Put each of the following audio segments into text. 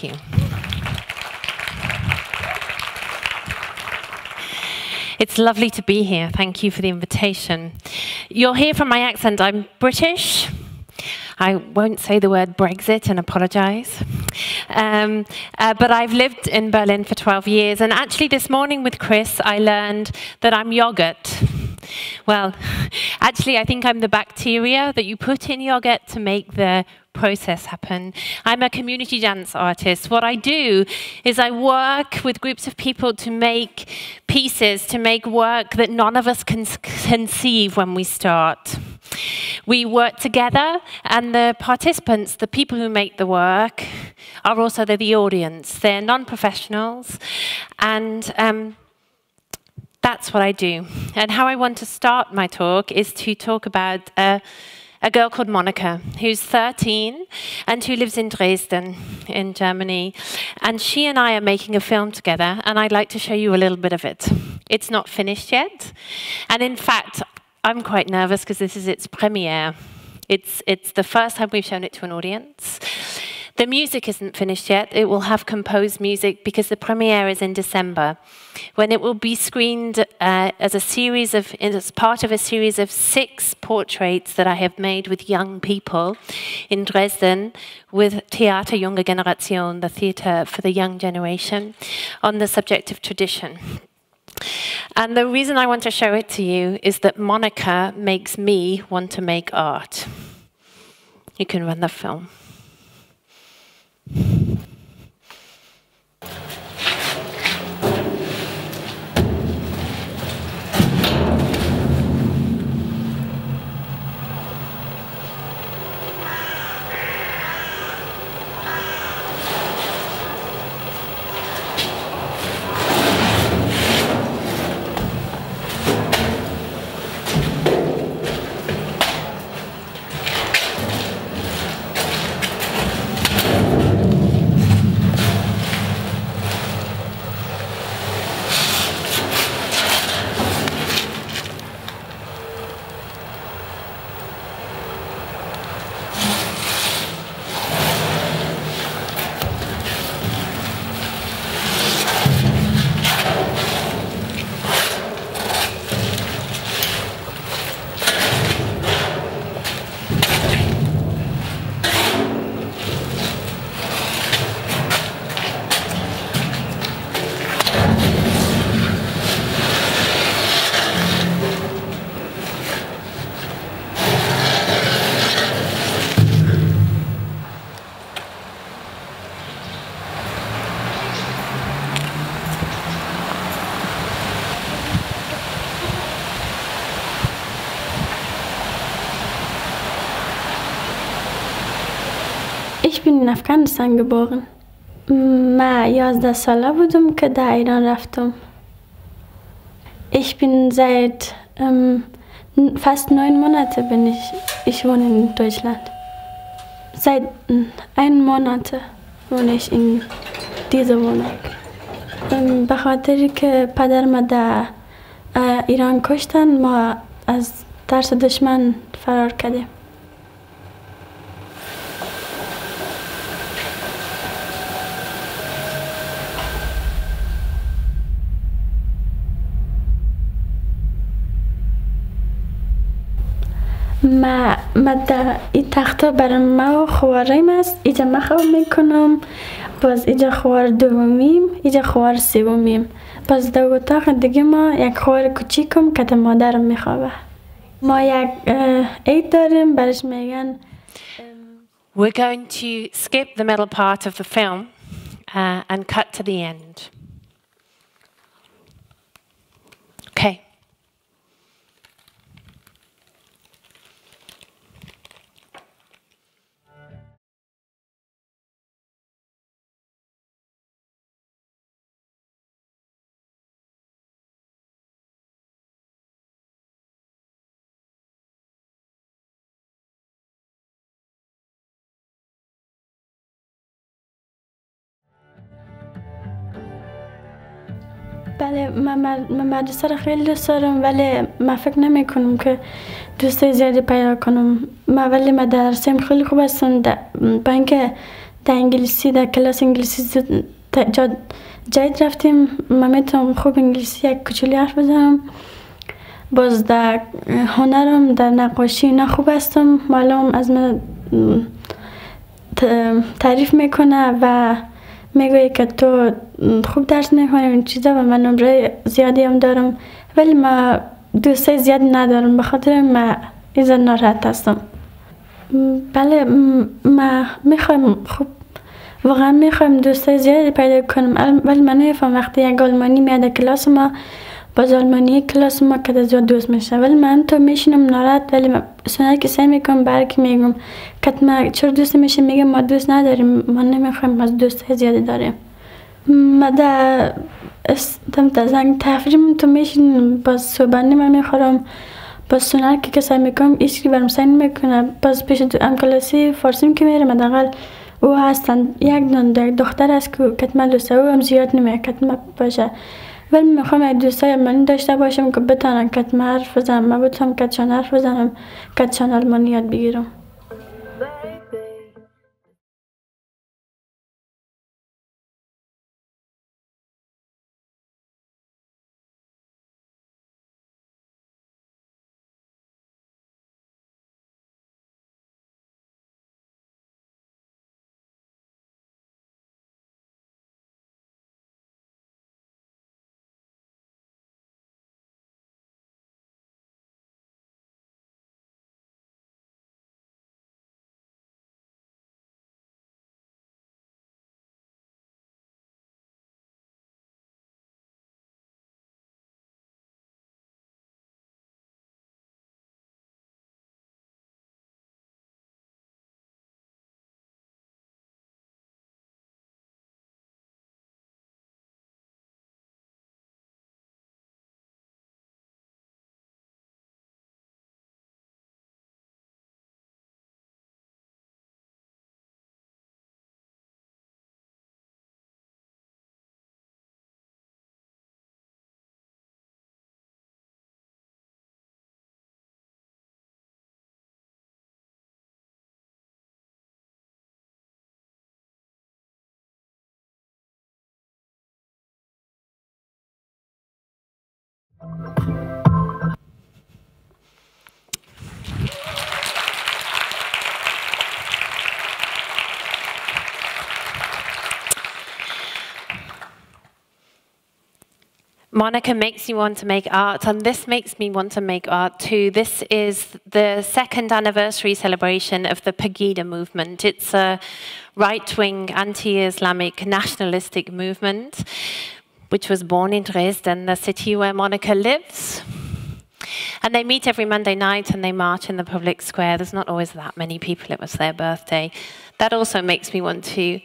Thank you. It's lovely to be here. Thank you for the invitation. You'll hear from my accent, I'm British. I won't say the word Brexit and apologize. But I've lived in Berlin for 12 years. And actually this morning with Chris, I learned that I'm yogurt. Well, actually, I think I'm the bacteria that you put in yogurt to make the process happen. I'm a community dance artist. What I do is I work with groups of people to make pieces, to make work that none of us can conceive when we start. We work together, and the participants, the people who make the work, are also the audience. They're non-professionals, and that's what I do. And how I want to start my talk is to talk about a girl called Monica, who's 13 and who lives in Dresden, in Germany. And she and I are making a film together, and I'd like to show you a little bit of it. It's not finished yet. And in fact, I'm quite nervous because this is its premiere. It's the first time we've shown it to an audience. The music isn't finished yet. It will have composed music because the premiere is in December, when it will be screened as part of a series of 6 portraits that I have made with young people in Dresden with Theater Junge Generation, the theatre for the young generation, on the subject of tradition. And the reason I want to show it to you is that Monica makes me want to make art. You can run the film. Ich bin in Afghanistan geboren. من 11 ساله بودم که در ایران رفتم. Ich bin seit fast 9 Monate bin ich wohne in Deutschland. Seit 1 Monat wohne ich in dieser Wohnung. به خاطری که پدر ما در ایران کشتن ما از ترس دشمن فرار کردیم. ما در این تخته برای ما خواریم است. اینجا ما خواب میکنم، باز اینجا خوار دومیم، اینجا خوار سومیم، باز در اتاق دیگه ما یک خوار کوچیکم که مادرم میخوابه. ما یک عید داریم برش میگن. We're going to skip the middle part of the film and cut to the end. Okay. بله من مدرسه را خیلی دوست دارم، ولی من فکر نمی کنم که دوستای زیادی پیدا کنم. ولی مدرسه‌ام خیلی خوب هستن، با اینکه در انگلیسی در کلاس انگلیسی جدید رفتیم. من میتونم خوب انگلیسی یک کوچولی حرف بزنم. باز در هنرم در نقاشی اینا خوب هستم. معلم از من تعریف میکنه و میگویه که تو خوب درس میخونی این چیزا و من نمره زیادی هم دارم، ولی ما دوستای زیادی ندارم، به خاطر ما ایزا ناراحت هستم. بله ما میخوایم خوب واقعا میخوایم دوستای زیادی پیدا کنم، ولی من نمیفهم وقتی یک آلمانی میاد کلاس ما باز آلمانی کلاس ما که زیاد دوست میشه، ولی من تو میشینم ناراحت. ولی سنت که سعی میکنم برکی میگم که ما چرا دوست میشه، میگم ما دوست نداریم، ما نمیخوایم از دوستای زیادی داریم. ما در زنگ تفریم تو میشین باز صبحانه من میخورم، باز سنت که سعی میکنم ایشکی برم سعی میکنه. باز پیش کلاسی فارسیم که میرم حداقل او هستن یک دختر است که من دوسته او هم زیاد نمیه کتما باشه، ولی میخوام یک دوستای آلمانی داشته باشم که بتونن کتما حرف بزنم، من بتونم کتشان حرف بزنم، کتشان آلمانی یاد بگیرم. Monica makes you want to make art, and this makes me want to make art too. This is the second anniversary celebration of the Pegida movement. It's a right-wing, anti-Islamic, nationalistic movement, which was born in Dresden, the city where Monica lives. And they meet every Monday night and they march in the public square. There's not always that many people, it was their birthday. That also makes me want to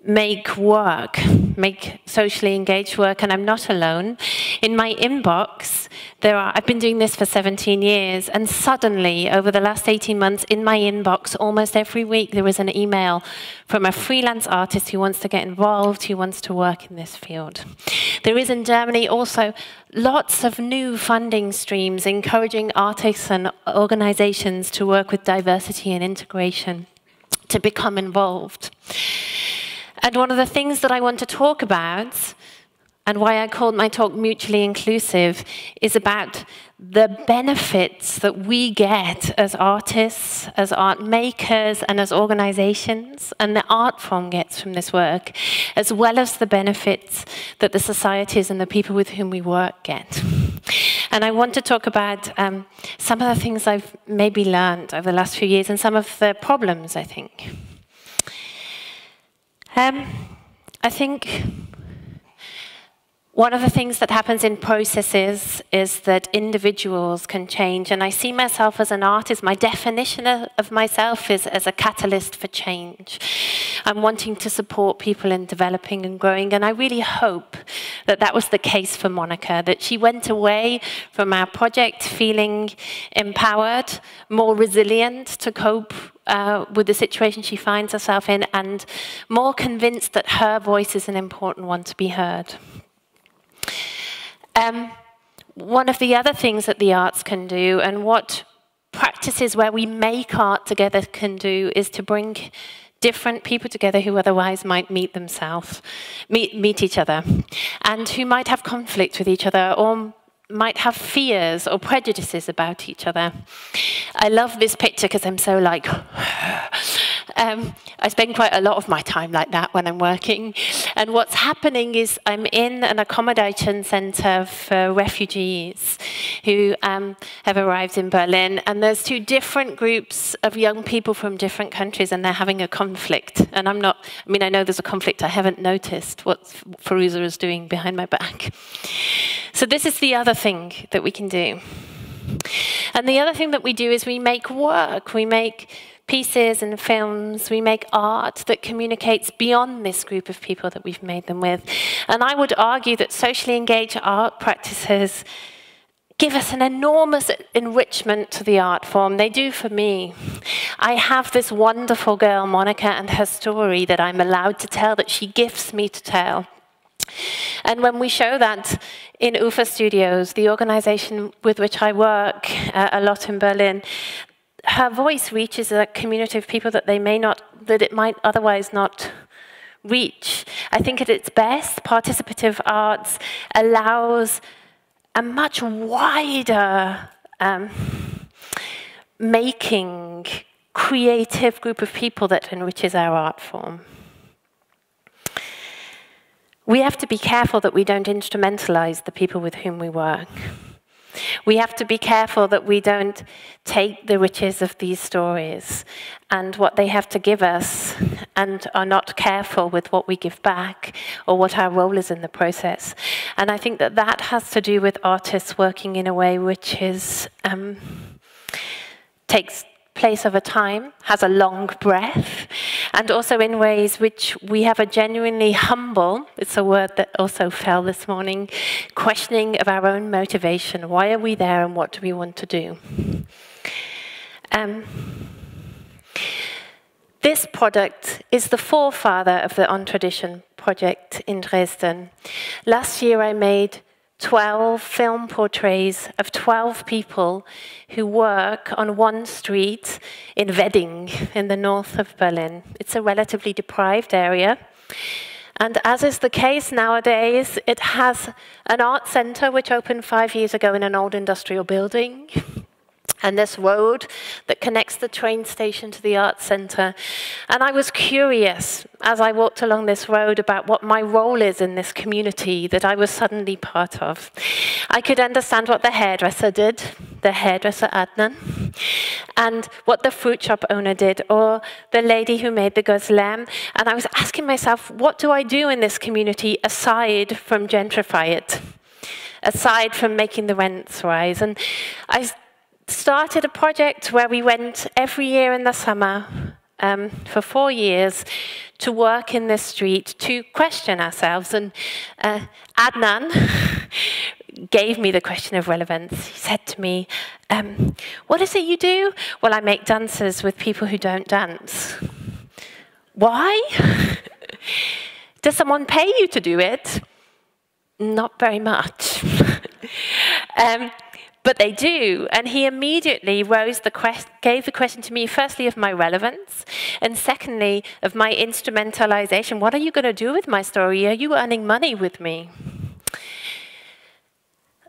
make work, make socially engaged work, and I'm not alone. In my inbox, I've been doing this for 17 years, and suddenly, over the last 18 months, in my inbox, almost every week, there is an email from a freelance artist who wants to get involved, who wants to work in this field. There is in Germany also lots of new funding streams encouraging artists and organizations to work with diversity and integration, to become involved. And one of the things that I want to talk about, and why I called my talk Mutually Inclusive, is about the benefits that we get as artists, as art makers, and as organizations, and the art form gets from this work, as well as the benefits that the societies and the people with whom we work get. And I want to talk about some of the things I've maybe learned over the last few years, and some of the problems, I think. I think one of the things that happens in processes is that individuals can change, and I see myself as an artist. My definition of myself is as a catalyst for change. I'm wanting to support people in developing and growing, and I really hope that that was the case for Monica, that she went away from our project feeling empowered, more resilient to cope with the situation she finds herself in, and more convinced that her voice is an important one to be heard. One of the other things that the arts can do, and what practices where we make art together can do, is to bring different people together who otherwise might meet each other, and who might have conflict with each other, or might have fears or prejudices about each other. I love this picture because I'm so like, I spend quite a lot of my time like that when I'm working. And what's happening is I'm in an accommodation center for refugees who have arrived in Berlin. And there's two different groups of young people from different countries, and they're having a conflict. And I know there's a conflict. I haven't noticed what Firuza is doing behind my back. So this is the other thing that we can do. And the other thing that we do is we make work, we make pieces and films, we make art that communicates beyond this group of people that we've made them with. And I would argue that socially engaged art practices give us an enormous enrichment to the art form. They do for me. I have this wonderful girl, Monica, and her story that I'm allowed to tell, that she gifts me to tell. And when we show that in UFA Studios, the organization with which I work a lot in Berlin, her voice reaches a community of people that it might otherwise not reach. I think at its best, participative arts allows a much wider making, creative group of people that enriches our art form. We have to be careful that we don't instrumentalize the people with whom we work. We have to be careful that we don't take the riches of these stories and what they have to give us and are not careful with what we give back or what our role is in the process. And I think that that has to do with artists working in a way which is takes place over time, has a long breath, and also in ways which we have a genuinely humble, it's a word that also fell this morning, questioning of our own motivation. Why are we there and what do we want to do? This product is the forefather of the On Tradition project in Dresden. Last year I made 12 film portraits of 12 people who work on one street in Wedding in the north of Berlin. It's a relatively deprived area. And as is the case nowadays, it has an art center which opened 5 years ago in an old industrial building. And this road that connects the train station to the art center. And I was curious as I walked along this road about what my role is in this community that I was suddenly part of. I could understand what the hairdresser did, the hairdresser Adnan, and what the fruit shop owner did, or the lady who made the gozlem. And I was asking myself, what do I do in this community aside from gentrify it? Aside from making the rents rise? And I started a project where we went every year in the summer for 4 years to work in this street to question ourselves. And Adnan gave me the question of relevance. He said to me, what is it you do? Well, I make dances with people who don't dance. Why? Does someone pay you to do it? Not very much. But they do, and he immediately gave the question to me, firstly, of my relevance, and secondly, of my instrumentalization. What are you going to do with my story? Are you earning money with me?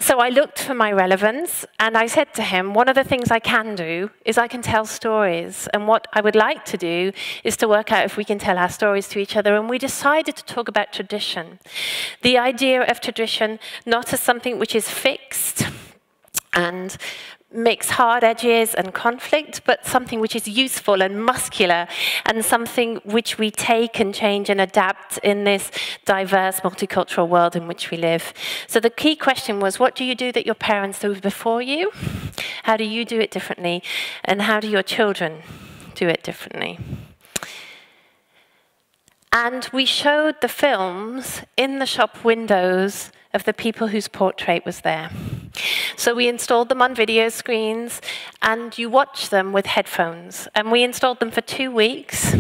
So I looked for my relevance, and I said to him, one of the things I can do is I can tell stories, and what I would like to do is to work out if we can tell our stories to each other, and we decided to talk about tradition. The idea of tradition not as something which is fixed, and makes hard edges and conflict, but something which is useful and muscular, and something which we take and change and adapt in this diverse multicultural world in which we live. So the key question was, what do you do that your parents do before you? How do you do it differently? And how do your children do it differently? And we showed the films in the shop windows of the people whose portrait was there. So we installed them on video screens, and you watch them with headphones. And we installed them for 2 weeks.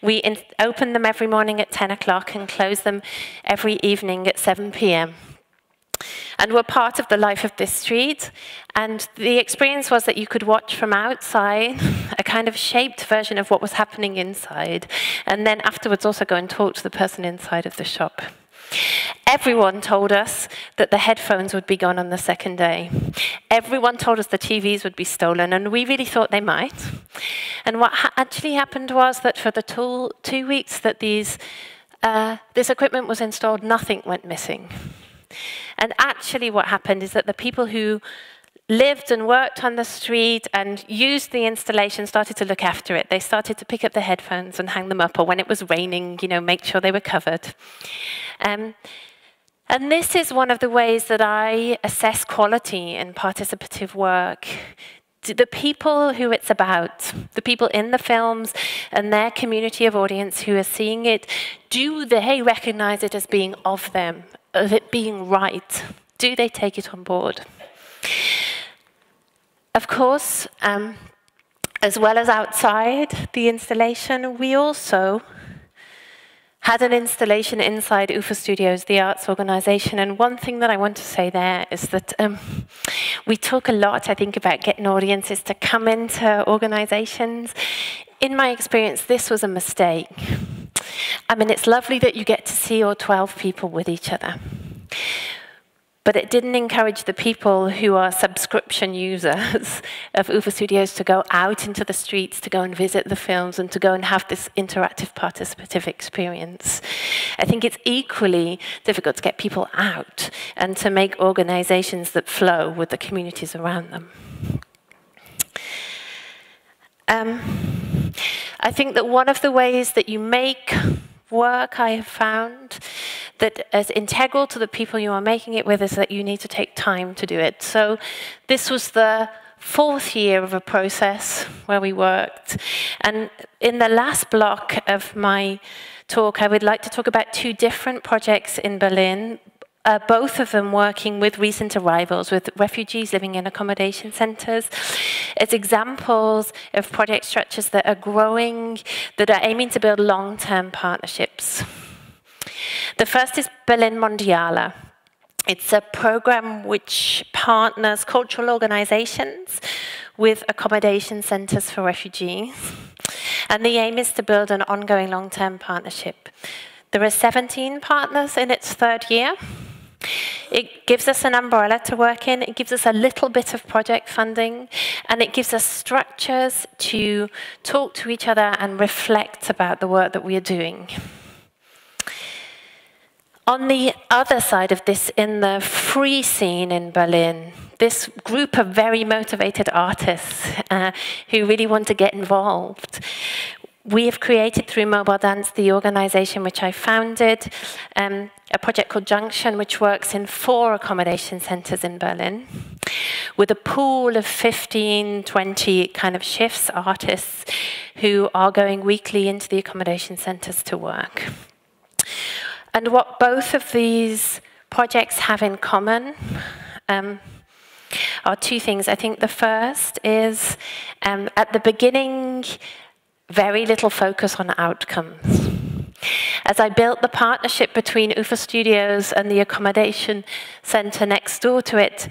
We opened them every morning at 10 o'clock and closed them every evening at 7 p.m. and were part of the life of this street. And the experience was that you could watch from outside a kind of shaped version of what was happening inside, and then afterwards also go and talk to the person inside of the shop. Everyone told us that the headphones would be gone on the second day. Everyone told us the TVs would be stolen, and we really thought they might. And what actually happened was that for the 2 weeks that this equipment was installed, nothing went missing. And actually what happened is that the people who lived and worked on the street and used the installation started to look after it. They started to pick up the headphones and hang them up, or when it was raining, make sure they were covered. And this is one of the ways that I assess quality in participative work. The people who it's about, the people in the films and their community of audience who are seeing it, do they recognize it as being of them, of it being right? Do they take it on board? Of course, as well as outside the installation, we also had an installation inside UFA Studios, the arts organization. And one thing that I want to say there is that we talk a lot, I think, about getting audiences to come into organizations. In my experience, this was a mistake. I mean, it's lovely that you get to see all 12 people with each other. But it didn't encourage the people who are subscription users of UFA Studios to go out into the streets, to go and visit the films, and to go and have this interactive participative experience. I think it's equally difficult to get people out and to make organizations that flow with the communities around them. I think that one of the ways that you make work, I have found, that is integral to the people you are making it with, is that you need to take time to do it. So this was the 4th year of a process where we worked. And in the last block of my talk, I would like to talk about 2 different projects in Berlin, both of them working with recent arrivals, with refugees living in accommodation centers, as examples of project structures that are growing, that are aiming to build long-term partnerships. The first is Berlin Mondiale. It's a program which partners cultural organizations with accommodation centers for refugees. And the aim is to build an ongoing long-term partnership. There are 17 partners in its 3rd year. It gives us an umbrella to work in, it gives us a little bit of project funding, and it gives us structures to talk to each other and reflect about the work that we are doing. On the other side of this, in the free scene in Berlin, this group of very motivated artists who really want to get involved, we have created through Mobile Dance, the organization which I founded, a project called Junction, which works in 4 accommodation centers in Berlin, with a pool of 15, 20 kind of shifts, artists, who are going weekly into the accommodation centers to work. And what both of these projects have in common are 2 things. I think the first is, at the beginning, very little focus on outcomes. As I built the partnership between UFA Studios and the accommodation centre next door to it,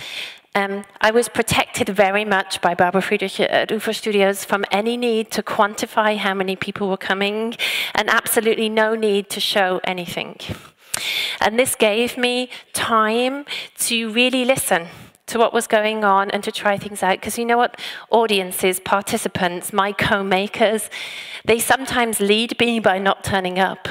I was protected very much by Barbara Friedrich at UFA Studios from any need to quantify how many people were coming, and absolutely no need to show anything. And this gave me time to really listen to what was going on and to try things out. Because you know what? Audiences, participants, my co-makers, they sometimes lead me by not turning up.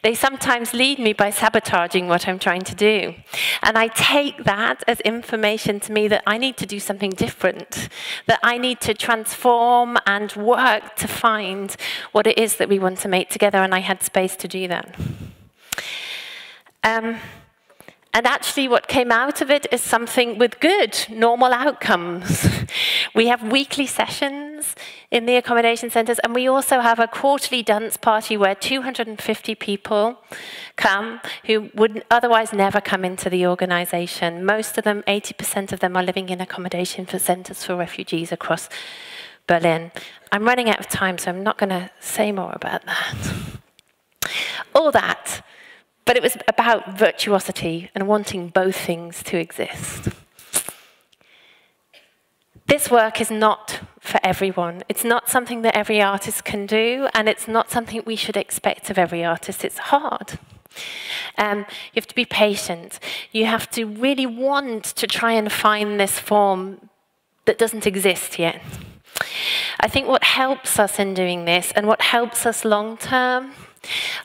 They sometimes lead me by sabotaging what I'm trying to do. And I take that as information to me that I need to do something different, that I need to transform and work to find what it is that we want to make together, and I had space to do that. And actually what came out of it is something with good, normal outcomes. We have weekly sessions in the accommodation centres, and we also have a quarterly dance party where 250 people come who would otherwise never come into the organisation. Most of them, 80% of them, are living in accommodation for centres for refugees across Berlin. I'm running out of time, so I'm not going to say more about that. All that. But it was about about virtuosity and wanting both things to exist. This work is not for everyone. It's not something that every artist can do, and it's not something we should expect of every artist. It's hard. You have to be patient. You have to really want to try and find this form that doesn't exist yet. I think what helps us in doing this, and what helps us long term,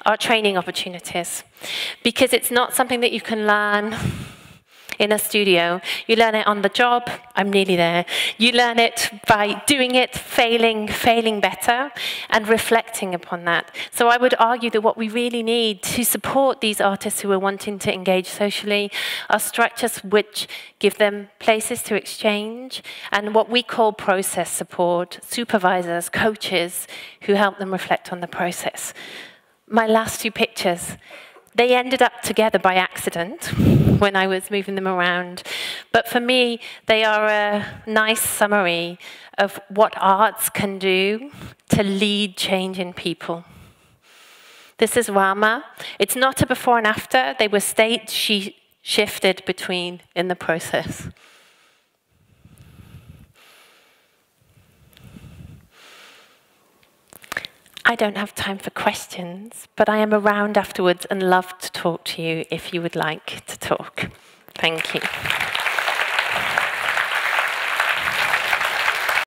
are training opportunities. Because it's not something that you can learn in a studio. You learn it on the job. I'm nearly there. You learn it by doing it, failing better, and reflecting upon that. So I would argue that what we really need to support these artists who are wanting to engage socially are structures which give them places to exchange, and what we call process support, supervisors, coaches, who help them reflect on the process. My last two pictures, they ended up together by accident when I was moving them around. But for me, they are a nice summary of what arts can do to lead change in people. This is Rama. It's not a before and after. They were states she shifted between in the process. I don't have time for questions, but I am around afterwards and love to talk to you if you would like to talk. Thank you.